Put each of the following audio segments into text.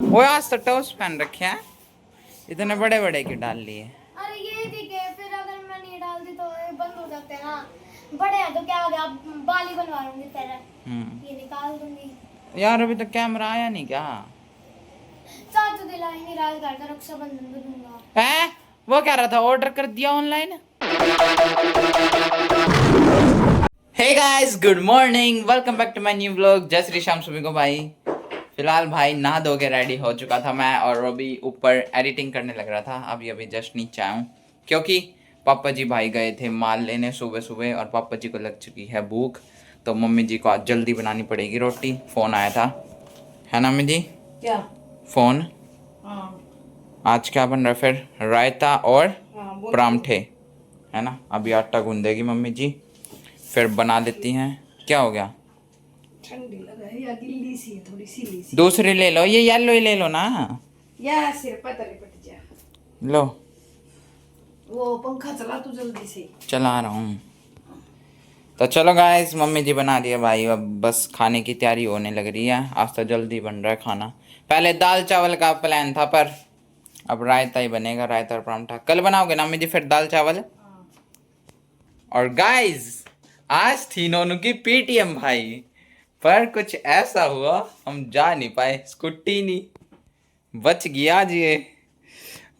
वो आज तो टॉप्स पहन रखे हैं, इतने बड़े बड़े क्यों डाल लिए? अरे ये ठीक है, फिर अगर मैं नहीं डालती तो ये बंद हो जाते हैं ना। बड़े हैं तो क्या हो गया, अब बाल ही बनवा लूंगी फिर। ये निकाल दूंगी। यार अभी तो कैमरा आया नहीं क्या? चाचू दिलाएंगे रात घर का रक्षाबंधन को दूंगा। है वो कह रहा था ऑर्डर कर दिया online. Hey guys, good morning, welcome back to my new vlog. जय श्री श्याम सभी को। भाई फिलहाल भाई नहा धो के रेडी हो चुका था मैं, और अभी ऊपर एडिटिंग करने लग रहा था। अभी जस्ट नीचे आया हूँ क्योंकि पापा जी भाई गए थे माल लेने सुबह सुबह, और पापा जी को लग चुकी है भूख, तो मम्मी जी को आज जल्दी बनानी पड़ेगी रोटी। फ़ोन आया था, है ना मम्मी जी? क्या फ़ोन? हाँ आज क्या बन रहा है फिर? रायता और हाँ बोल परांठे, है ना? अभी आटा गूंदेगी मम्मी जी, फिर बना लेती हैं। क्या हो गया? ठंडी लग रही है, गिल्ली सी है, थोड़ी सीली सी। दूसरी ले लो, ये येलो ही ले लो ना। या सिर पता नहीं पट जा। लो वो पंखा चला तू जल्दी से। चला रहा हूँ। तो चलो गाइस, मम्मी जी बना दिया भाई, अब बस खाने की तैयारी होने लग रही है। आज तो जल्दी बन रहा है खाना। पहले दाल चावल का प्लान था, पर अब रायता ही बनेगा, रायता और परांठा। कल बनाओगे ना मम्मी जी फिर दाल चावल? और गाइस आज थी नोनू की पेटीएम भाई, पर कुछ ऐसा हुआ हम जा नहीं पाए, स्कूटी नहीं बच गया जी,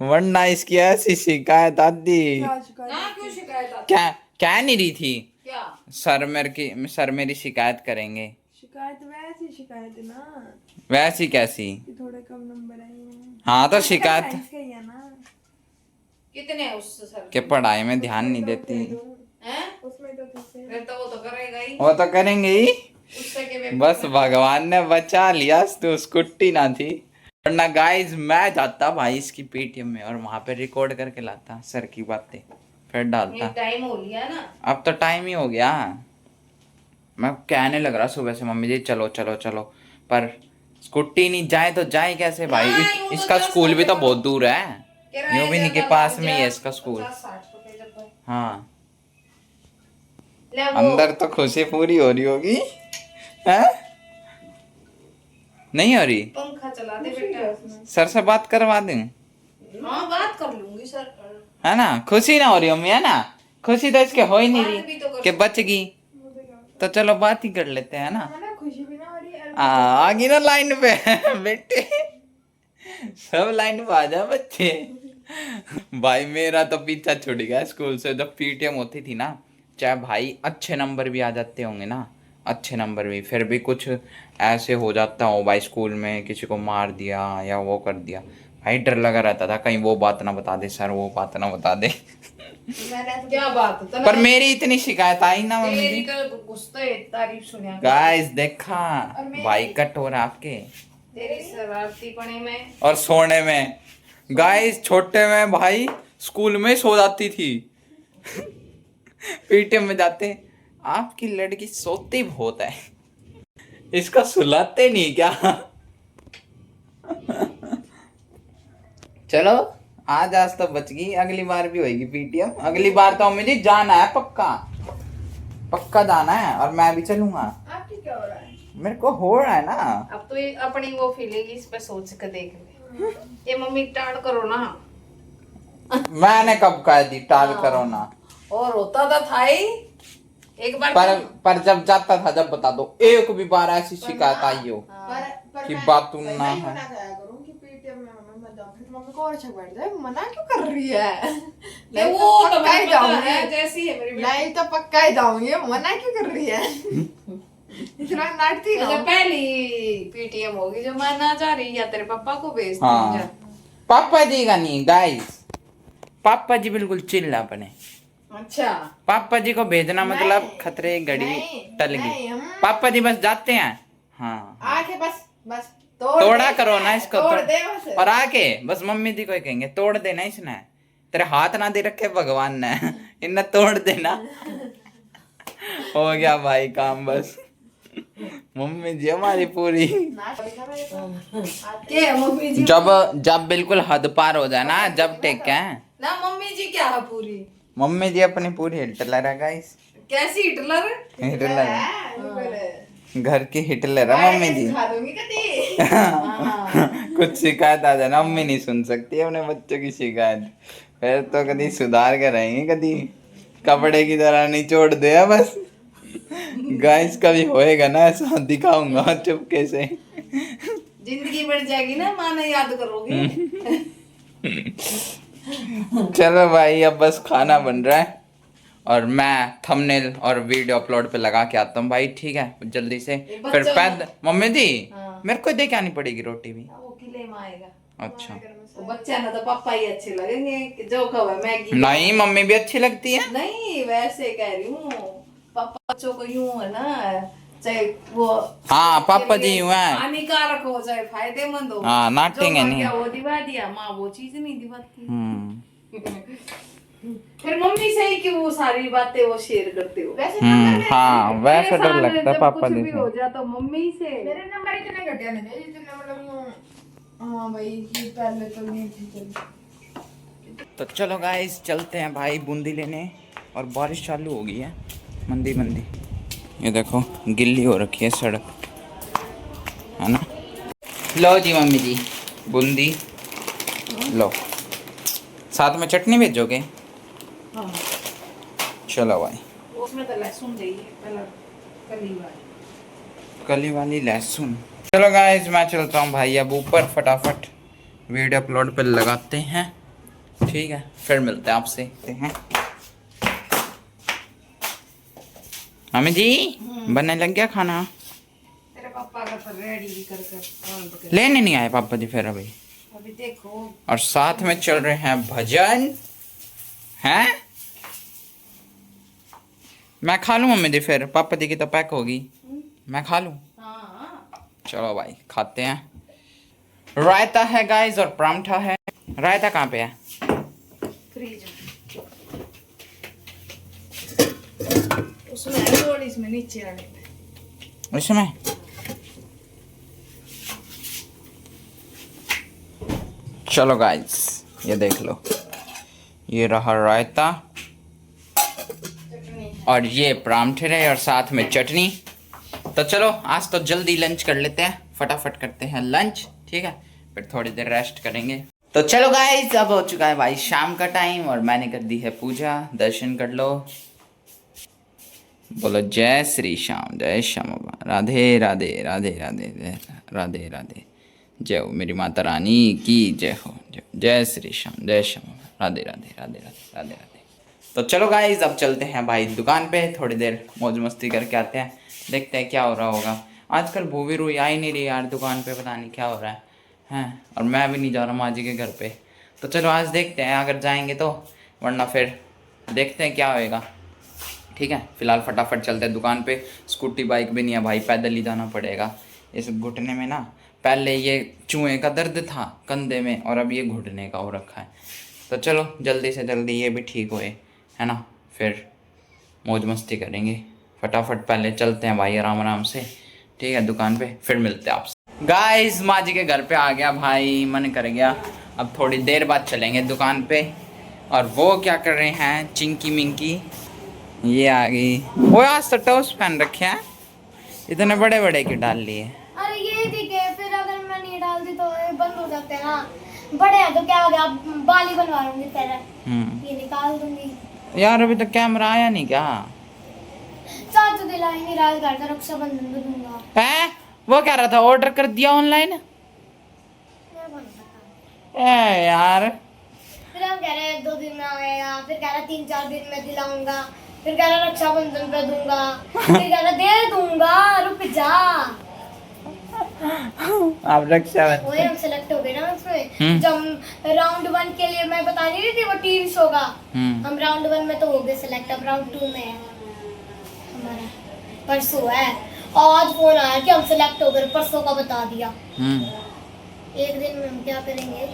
वरना इसकी ऐसी शिकायत आती। ना क्यों शिकायत आती? क्या क्या नहीं रही थी? क्या सर मेरी शिकायत करेंगे। शिकायत? वैसी शिकायत है ना, वैसी कैसी? कि थोड़े कम नंबर आए हैं। हाँ तो शिकायत साइंस का ही है ना। कितने है उससे सर के पढ़ाई में ध्यान नहीं देती हैं? उसमें तो फिर तो वो तो करेगा ही। वो तो करेंगे ही। उससे के वे बस भगवान ने बचा लिया, तो स्कूटी ना थी, वरना गाइस मैं जाता भाई इसकी पेटीएम में और वहां पे रिकॉर्ड करके लाता सर की बातें, फिर डालता। टाइम हो लिया ना, अब तो टाइम ही हो गया। मैं कहने लग रहा सुबह से मम्मी जी चलो चलो चलो, पर स्कूटी नहीं जाए तो जाए कैसे भाई? हाँ, यूं तो इसका 10 स्कूल भी तो रुपए बहुत दूर है, किराया यूं भी नहीं के ज्यादा पास लग में ही है जाए, इसका स्कूल। 50-60 रुपए जब तक। हाँ ले वो अंदर तो खुशी पूरी हो रही होगी, है? नहीं हो रही? पंखा चला दे बेटा। सर से बात करवा दें, हाँ बात कर लूंगी सर। है ना? खुशी ना हो रही मम्मी, है ना? खुशी तो इसके हो ही नहीं बात भी रही तो कर कि बच गई, तो चलो बात ही कर लेते हैं ना। खुशी भी ना हो रही है। आ गई ना लाइन पे बेटे, सब लाइन पे आ जा बच्चे। भाई मेरा तो पीछा छूट गया स्कूल से, जब पीटीएम होती थी ना, चाहे भाई अच्छे नंबर भी आ जाते होंगे ना, अच्छे नंबर भी, फिर भी कुछ ऐसे हो जाता हो भाई स्कूल में, किसी को मार दिया या वो कर दिया, भाई डर लगा रहता था कहीं वो बात ना बता दे सर, वो बात ना बता दे। क्या बात है? पर मेरी इतनी शिकायत आई ना मम्मी तेरी जी। तो गुस्से तारीफ सुनिया गाइस देखा मेरी- भाई कट हो रहा आपके, तेरी शरारती पने में। और सोने में। गाइस छोटे में भाई स्कूल में सो जाती थी, पीटीएम में जाते। आपकी लड़की सोती बहुत है, इसका सुलाते नहीं क्या? चलो आज तो बच गई, अगली बार भी होगी पीटीएम। अगली बार तो मुझे जाना है, पक्का पक्का जाना है, और मैं भी चलूंगा। आपकी क्या हो रहा है? मेरे को हो रहा है ना। अब तो ये अपनी वो फीलिंग इस पे सोच के देख ले। ये मम्मी टाड़ करो ना। मैंने कब कह दी टाल करो ना? और होता था ही एक बार पर जब जाता था जब बता दो, एक भी बार ऐसी शिकायत आई हो कि बात ना है। मना क्यों कर रही है? ये नहीं वो तो तो पक्का ही मुझे पता जाऊंगी। है, जैसी है मेरी बेटी। नहीं तो पक्का ही जाऊंगी। मना क्यों कर रही है? इतना नाटती तो ना। जब पहली पीटीएम होगी जो मैं ना जा रही, या तेरे पापा को भेज हाँ दूंगा। पापा जी का नहीं गाइस, पापा जी बिल्कुल चिल्ला अपने। अच्छा पापा जी को भेजना मतलब नहीं, खतरे घड़ी नहीं, टल नहीं, गई। हम- पापा जी बस जाते हैं, हाँ आके बस बस तोड़ तोड़ा दे करो इसने, ना इसको, तोड़ दे बस। और आके बस मम्मी जी को ही कहेंगे तोड़ देना इसने, तेरे हाथ ना दे रखे भगवान ने, इन्हें तोड़ देना। हो गया भाई काम बस। मम्मी जी हमारी पूरी, क्या मम्मी जी? जब जब बिल्कुल हद पार हो जाए ना, जब टेक है ना मम्मी जी क्या है पूरी? मम्मी जी अपनी पूरी हिटलर है गाइस, कैसी हिटलर? हिटलर है, है, घर की हिटलर है मम्मी जी। खा दूंगी कभी। कुछ शिकायत आ जाए ना, मम्मी नहीं सुन सकती अपने बच्चों की शिकायत, फिर तो कभी सुधार के रहेंगे, कभी कपड़े की तरह निचोड़ दे बस। गाइस कभी होएगा ना ऐसा, दिखाऊंगा चुपके से। जिंदगी बढ़ जाएगी ना, माँ ने याद करोगे। चलो भाई अब बस खाना बन रहा है और मैं थंबनेल और वीडियो अपलोड पे लगा के आता हूँ भाई, ठीक है जल्दी से। फिर पैद मम्मी दी मेरे को दे के आनी पड़ेगी रोटी भी। वो किले में आएगा। अच्छा वो बच्चा ना तो पापा ही अच्छे लगेंगे, जो कहो मैगी। नहीं मम्मी भी अच्छी लगती है। नहीं वैसे कह रही हूँ, पापा बच्चों को यूं है ना, चाहे वो हाँ पापा जी यूं है, हानिकारक हो चाहे फायदेमंद हो, हाँ नाटेंगे नहीं। वो दिवा दिया, माँ वो चीज नहीं दिवाती। हम्म फिर मम्मी से ही कि वो सारी बातें वो शेयर करते हो। वैसे हाँ वैसे डर लगता है पापा जी भी से। हो जा तो मम्मी से। मेरे नंबर इतने घटिया नहीं थे जितने मतलब यूं, हाँ भाई ये पहले तो नहीं थी। तो चलो गाइस चलते हैं भाई बूंदी लेने, और बारिश चालू हो गई है मंदी मंदी, ये देखो गिल्ली हो रखी है सड़क, है ना। लो जी मम्मी जी बूंदी लो, साथ में चटनी भेजोगे। हाँ चलो भाई उसमें तो लहसुन चाहिए पहले, कली वाली लहसुन। चलो गाइस मैं चलता हूँ भाई अब ऊपर, फटाफट वीडियो अपलोड पर लगाते हैं, ठीक है फिर मिलते हैं आपसे हैं। मम्मी जी बनने लग गया खाना। तेरे पापा का तो रेडी भी कर लेने नहीं आए पापा जी फिर अभी देखो। और साथ में चल रहे हैं भजन हैं। मैं खा लूं मम्मी जी, फिर पापा जी की तो पैक होगी, मैं खा लूं। चलो भाई खाते हैं। रायता है गाइस और परांठा है। रायता कहाँ पे है? फ्रीज उसमें है और इसमें नीचे वाले में। इसमें चलो गाइस ये देख लो, ये रहा रायता और ये परांठे रहे और साथ में चटनी। तो चलो आज तो जल्दी लंच कर लेते हैं, फटाफट करते हैं लंच, ठीक है फिर थोड़ी देर रेस्ट करेंगे। तो चलो गाइस अब हो चुका है भाई शाम का टाइम और मैंने कर दी है पूजा, दर्शन कर लो, बोलो जय श्री श्याम, जय श्याम बाबा, राधे राधे राधे राधे राधे राधे, जय हो मेरी माता रानी की जय हो, जय श्री श्याम, जय श्याम बाबा, राधे राधे राधे राधे राधे राधे। तो चलो गाइस अब चलते हैं भाई दुकान पे, थोड़ी देर मौज मस्ती करके आते हैं, देखते हैं क्या हो रहा होगा। आजकल भूवी रूई आ ही नहीं रही यार दुकान पे, पता नहीं क्या हो रहा है और मैं भी नहीं जा रहा माँ जी के घर पे। तो चलो आज देखते हैं अगर जाएंगे तो, वरना फिर देखते हैं क्या होएगा, ठीक है। फिलहाल फटाफट चलते हैं दुकान पे, स्कूटी बाइक भी नहीं है भाई, पैदल ही जाना पड़ेगा। इस घुटने में ना पहले ये चूहे का दर्द था कंधे में और अब ये घुटने का हो रखा है। तो चलो जल्दी से जल्दी ये भी ठीक होए, है ना, फिर मौज मस्ती करेंगे। फटाफट पहले चलते हैं भाई आराम आराम से, ठीक है दुकान पे, फिर मिलते हैं आपसे। गाइस माँ जी के घर पे आ गया भाई, मन कर गया, अब थोड़ी देर बाद चलेंगे दुकान पे। और वो क्या कर रहे हैं चिंकी मिंकी, ये आ गई। वो आज तो टॉप्स पहन रखे हैं, इतने बड़े बड़े क्यों डाल लिए? अरे ये दिखे, फिर अगर मैं नहीं डालती तो ये बंद हो जाते हैं ना, बड़े हैं तो क्या हो गया, बाल ही बनवा लूंगी फिर, ये निकाल दूंगी। यार अभी तो कैमरा आया नहीं क्या? चाचू दिलाएंगे रात घर का रक्षाबंधन पे दूंगा। है वो कह रहा था ऑर्डर कर दिया ऑनलाइन। ए यार फिर हम कह रहे हैं 2 दिन में आएगा, फिर कह रहा 3-4 दिन में दिलाऊंगा, फिर कह रहा रक्षाबंधन पे दूंगा, फिर कह रहा दे दूंगा, रुक जा। आप रक्षाबंधन वही हम सेलेक्ट हो गए ना उसमें, जब राउंड 1 के लिए मैं बता नहीं रही थी वो टीवी शो का, हम राउंड 1 में तो हो गए सेलेक्ट, अब राउंड 2 में है हमारा, परसों है। आज फोन आया कि हम सेलेक्ट हो गए, परसों का बता दिया। एक दिन में हम क्या करेंगे?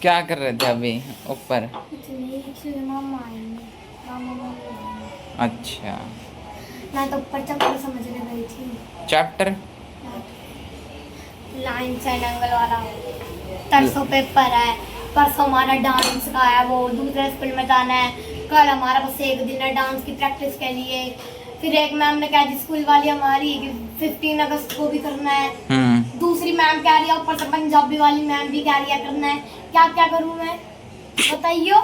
क्या कर रहे थे अभी ऊपर? मामा आएंगे, मामा अच्छा मैं तो ऊपर चक्कर समझने गई थी, चैप्टर लाइन एंड एंगल वाला। परसों पेपर है, परसों हमारा डांस का है, वो दूसरे स्कूल में जाना है, कल हमारा बस एक दिन है डांस की प्रैक्टिस के लिए, फिर एक मैम ने कहा जी स्कूल वाली हमारी कि 15 अगस्त को भी करना है। दूसरी मैम कह रही है, ऊपर से पंजाबी वाली मैम भी कह रही है करना है। क्या क्या करूं मैं बताइयो।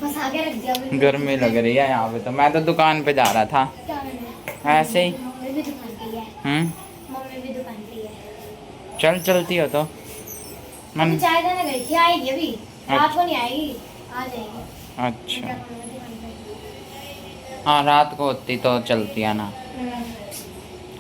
बस आगे रख दिया। गर्मी लग रही है यहाँ पे, तो मैं तो दुकान पे जा रहा था क्या करना है? ऐसे ही। मम्मी भी दुकान पे है। मम्मी भी दुकान पे है। चल चलती हो तो मम्मी चाय देने गई थी, आएगी अभी, रात को नहीं आएगी, आ जाएगी। अच्छा क्या करूंगा दुकान पे? हाँ, रात को होती तो चलती है ना,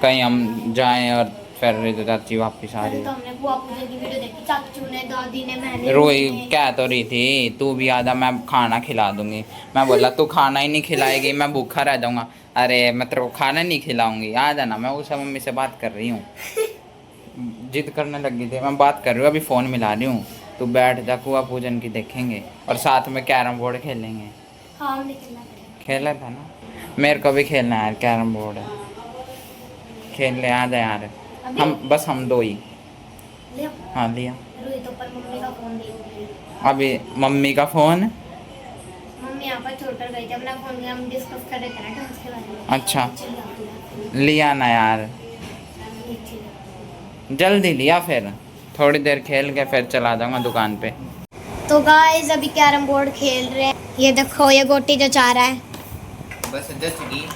कहीं हम जाएं और फिर रितु चाची वापस आ अरे रही तो हमने बुआ पूजा की वीडियो देखी, चाचू ने, दादी ने, मैंने। रोई कह तो रही थी तू भी आधा मैं खाना खिला दूंगी। मैं बोला तू खाना ही नहीं खिलाएगी, मैं भूखा रह जाऊंगा। अरे मैं तेरे को खाना नहीं खिलाऊंगी, आ जाना। मैं उस मम्मी से बात कर रही हूँ, जिद करने लगी थी। मैं बात कर रही हूँ, अभी फ़ोन मिला रही हूँ, तू बैठ जा, कुआ पूजन की देखेंगे और साथ में कैरम बोर्ड खेलेंगे। हाँ हमने खेलना पड़ेगा। खेला था ना, मेरे को भी खेलना है यार, कैरम बोर्ड है, खेल ले, आ जा यार। हम बस हम दो ही। ले हाँ लिया। रोई तो पर मम्मी का फोन देख रही। अभी मम्मी का फ़ोन। मम्मी यहाँ पर छोड़ कर गई थी अपना फोन, हम डिस्कस कर रहे थे ना डांस के बारे में। अच्छा चलिए आप लोग। लिया ना यार, ये चलिए। जल्दी लिया, फिर थोड़ी देर खेल के फिर चला जाऊंगा दुकान पे। तो गाइस अभी कैरम बोर्ड खेल रहे हैं। ये देखो ये गोटी जो चाह रहा है। बस जच गई,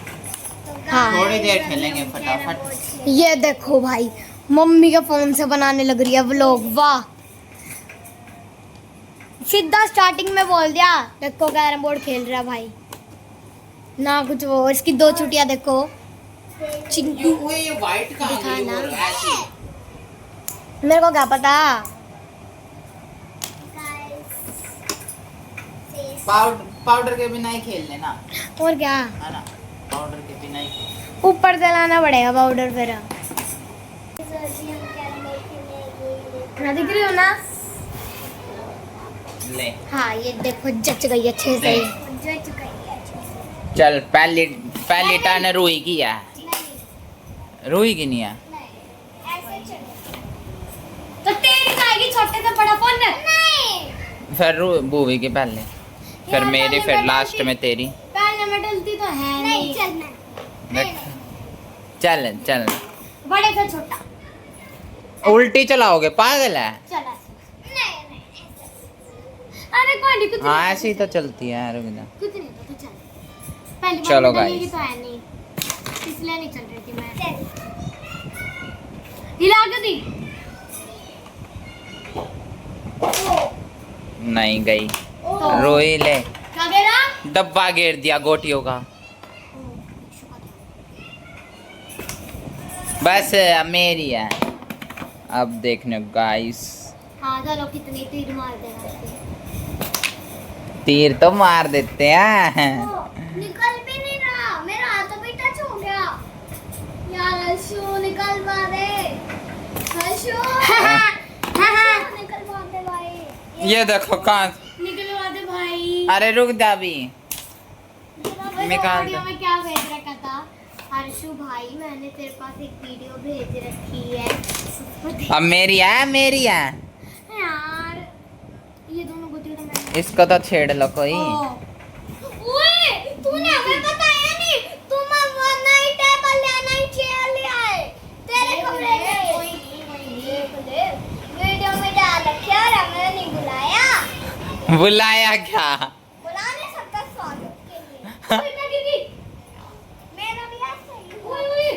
हाँ थोड़ी देर खेलेंगे फटाफट। ये देखो भाई, मम्मी के फोन से बनाने लग रही है व्लॉग। वाह, सीधा स्टार्टिंग में बोल दिया। देखो कैरम बोर्ड खेल रहा है भाई ना, कुछ वो। इसकी दो छुट्टियां देखो। चिंकू ये वाइट का दिखाना, मेरे को क्या पता। पाउडर के बिना ही खेल लेना, और क्या, है ना, पाउडर के बिना ही खेल। ऊपर से लाना पड़ेगा पाउडर फिर। ना दिख रही हो ना। ले हाँ ये देखो जच गई अच्छे से। चल, पहली टर्न रूही की है। रूही की नहीं है तो तेरी आएगी छोटे से बड़ा फोन। नहीं, फिर बूवी की पहले, फिर मेरी, फिर लास्ट में तेरी। पहले में डलती तो है नहीं। देख, चल चल, बड़े से छोटा उल्टी चलाओगे, पागल है। चला। अरे कोई नहीं, कुछ हाँ नहीं, ऐसे ही तो चलती है, रुक जा। कुछ नहीं तो चल। पहली बार चलो में डलेगी guys। तो है नहीं, इसलिए नहीं चल रही थी मैं। हिला के दी। नहीं गई। तो रोई ले, क्या कह रहा? डब्बा गिर दिया गोटियों का। बस अब मेरी है, अब देखने गाइस। हाँ चलो, कितनी तीर मार देगा। तीर तो मार देते हैं। निकल भी नहीं रहा, मेरा हाथ भी टच हो गया यार। हर्षू निकल मारे, हर्षू निकल मार भाई। ये देखो कहाँ। निकलवा दे भाई। अरे रुक जा अभी, निकाल वीडियो दे। में क्या भेज रखा था हर्षू भाई, मैंने तेरे पास एक वीडियो भेज रखी है। अब मेरी है, मेरी है। यार ये दोनों गुत्ती तो मैं। इसको तो छेड़ लो कोई। ओए तूने हमें बताया नहीं, तुम वो नई टेबल ले, नई चेयर ले आए तेरे कमरे में। कोई नहीं, वीडियो में डाल रखा और हमें नहीं बुलाया। बुलाया क्या? बुला नहीं सकता स्वागत के लिए। ओए मैं दीदी, मेरा भी ऐसा ही। ओए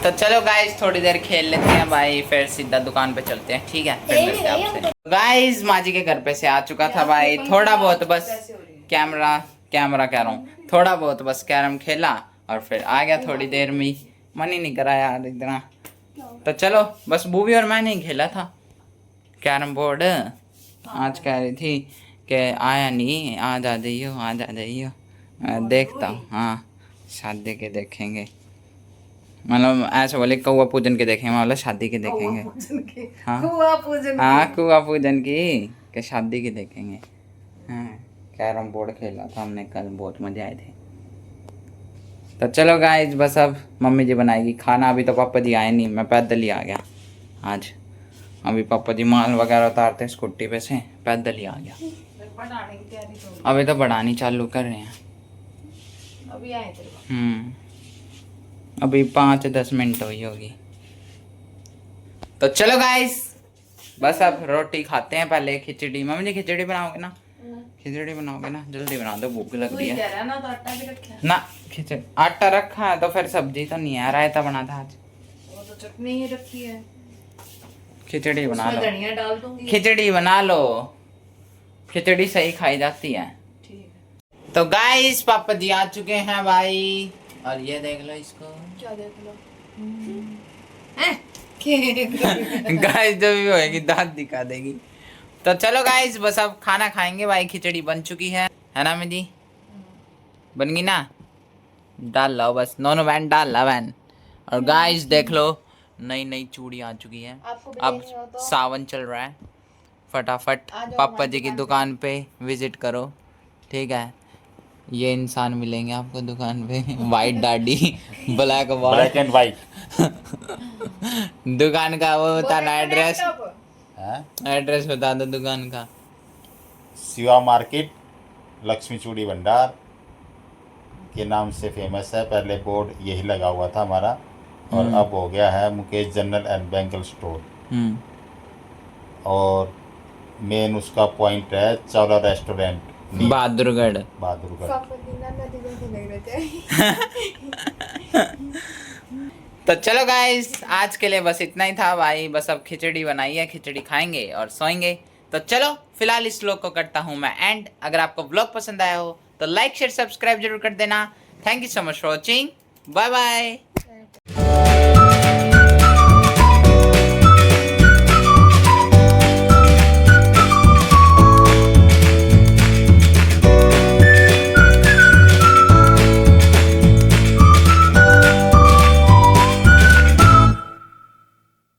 तो चलो गाइस थोड़ी देर खेल लेते हैं भाई, फिर सीधा दुकान पे चलते हैं, ठीक है? फिर मिलते हैं आपसे। गाइस माजी के घर पे से आ चुका था भाई, थोड़ा बहुत बस कैमरा कह रहा हूँ, थोड़ा बहुत बस कैरम खेला और फिर आ गया थोड़ी देर में ही। मन ही नहीं करा यार इतना। तो चलो बस बूबी और मैंने ही खेला था कैरम बोर्ड। आज कह रही थी कि आया नहीं, आज आ जाइयो, आज आ जाइयो। मैं देखता हूँ, हाँ शादी के देखेंगे, मतलब ऐसे बोले कौआ पूजन के देखेंगे, मतलब शादी के देखेंगे। हाँ कुआ पूजन हाँ, कुआ पूजन की के शादी की देखेंगे। हाँ कैरम बोर्ड खेला था हमने कल, बहुत मजे आए थे। तो चलो गाइस बस अब मम्मी जी बनाएगी खाना। अभी तो पापा जी आए नहीं, मैं पैदल ही आ गया आज। अभी पापा जी माल वगैरह उतारते स्कूटी पे से, पैदल ही आ गया। बनाने की तैयारी तो अभी तो बढ़ानी चालू कर रहे हैं। अभी आए तेरे पास। अभी 5-10 मिनट हुई होगी। तो चलो गाइस, बस अब रोटी खाते हैं। पहले खिचड़ी, मम्मी जी खिचड़ी बनाओगे ना? खिचड़ी बनाओगे ना? जल्दी बना दो, भूख लग रही कह है रहा है ना, तो आटा भी रखा है। ना। खिचड़ी आटा रखा है तो फिर सब्जी तो नहीं है, रायता बना था आज। वो तो चटनी ही रखी है। खिचड़ी बना उसमें लो, धनिया डाल दूंगी। खिचड़ी बना लो, खिचड़ी सही खाई जाती है। ठीक है। तो गाइस पापा जी आ चुके हैं भाई, और ये देख लो इसको। क्या देख लो। गाइस जो भी होएगी दांत दिखा देगी। तो चलो गाइस, बस अब खाना खाएंगे भाई। खिचड़ी बन चुकी है ना मैं जी? बन गई ना? डाल लो बस, नोनो वैन डाल ला वैन। और गाइस देख लो, नई नई चूड़ी आ चुकी है। आपको भी अब लेनी हो तो सावन चल रहा है, फटाफट आ जाओ पापा हमारी जी की दुकान दुकान पे विजिट करो, ठीक है? ये इंसान मिलेंगे आपको दुकान पे, वाइट दाढ़ी, ब्लैक ब्लैक एंड वाइट। दुकान का वो बताना एड्रेस, हाँ, एड्रेस बता दो दुकान का। शिवा मार्केट, लक्ष्मी चूड़ी भंडार के नाम से फेमस है। पहले बोर्ड यही लगा हुआ था हमारा, और अब हो गया है मुकेश जनरल एंड बैंकल स्टोर। और मेन उसका पॉइंट है चावला रेस्टोरेंट, बहादुरगढ़। बहादुरगढ़। पापा की ना नदी जैसे लग रहे थे। तो चलो गाइस, आज के लिए बस इतना ही था भाई। बस अब खिचड़ी बनाई है, खिचड़ी खाएंगे और सोएंगे। तो चलो फिलहाल इस व्लॉग को करता हूँ मैं एंड। अगर आपको व्लॉग पसंद आया हो तो लाइक शेयर सब्सक्राइब जरूर कर देना। Thank you so much for watching, bye bye.